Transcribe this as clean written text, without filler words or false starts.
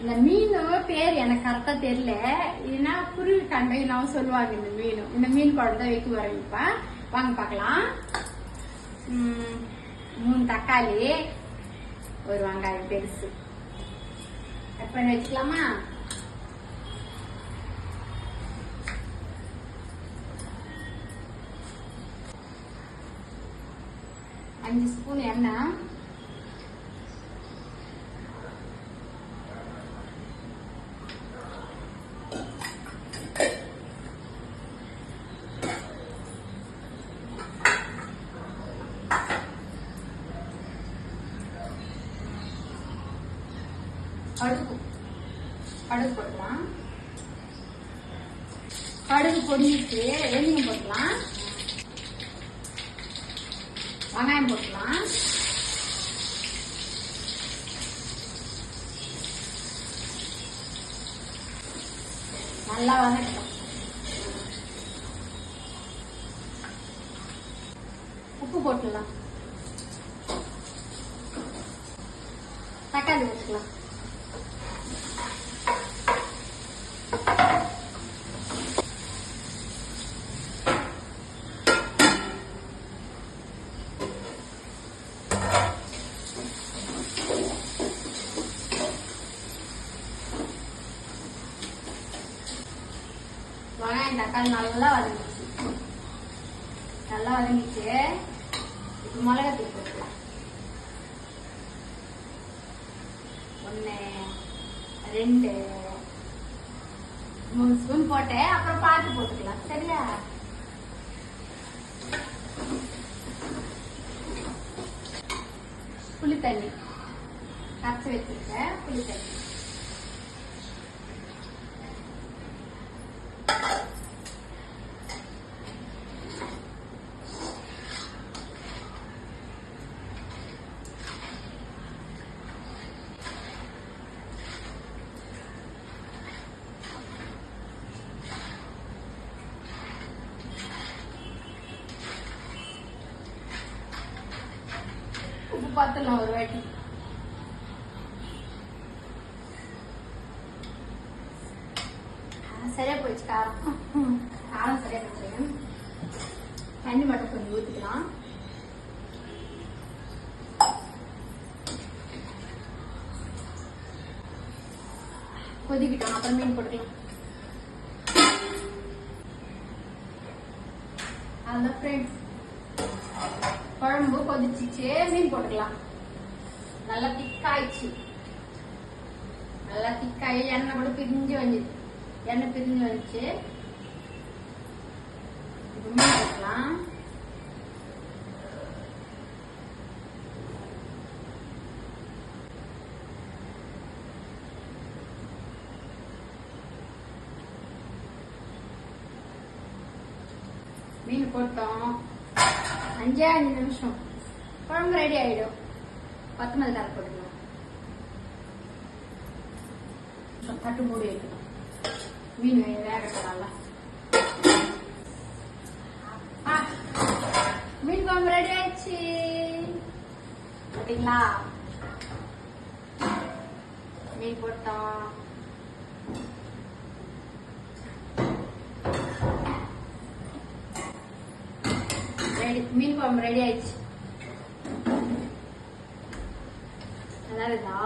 இந்த மீன் பேர் எனக்கு கரெக்டா தெரியல. ஏன்னா குருவி கண்டையும் சொல்லுவாங்க. இந்த மீன் குழம்பு தான் வைக்க வரேன். இப்ப வாங்க பார்க்கலாம். 3 தக்காளி, ஒரு வெங்காயம் பெருசு கட் பண்ணி வச்சுக்கலாமா? அஞ்சு ஸ்பூன் எண்ணெய், கடுகு போடலாம். கடுகு பொடிச்சு வெந்தயம் போடலாம். வெங்காயம் போடலாம். நல்லா வதக்கணும். உப்பு போட்டுடலாம். தக்காளி போட்டுக்கலாம். வெங்காயம் தக்காளி நல்லா வதங்கிச்சு. இப்ப மிளகாத்தூள் போட்டுக்கலாம். 1 2 3 ஸ்பூன் போட்டேன். அப்புறம் பார்த்து போட்டுக்கலாம். சரியா? புளி தண்ணி கரைச்சி வச்சிருக்கேன். புளி தண்ணி உப்பு பார்த்துலாம் ஒரு வாட்டி. சரியா போயிடுச்சு. காரம் சரியா போச்சு. தண்ணி மட்டும் கொஞ்சம் ஊற்றிக்கலாம். கொதிக்கிட்டோம். அப்புறம் மீன் போட்டுக்கலாம். அதான் ஃப்ரெண்ட்ஸ், குழம்பு கொதிச்சிச்சு. மீன் போட்டுக்கலாம். நல்லா திக்காயிடுச்சு. நல்லா திக்காயி எண்ணெய் கூட பிரிஞ்சு வந்துச்சு. எண்ணெய் பிரிஞ்சு வந்துச்சு. இப்போ மீன் போட்டுக்கலாம். மீன் போட்டோம். 5 நிமிஷம் குழம்பு ரெடி ஆயிடும். கொத்தமல்லி தலை போட்டுக்கலாம். தட்டு மூடி வைக்கணும். மீன் வேகலாம். மீன் குழம்பு ரெடி ஆயிடுச்சு. பார்த்தீங்களா? மீன் போட்டோம். மீன் குழம்பு ரெடி ஆயிடுச்சு. நல்லா இருக்கா?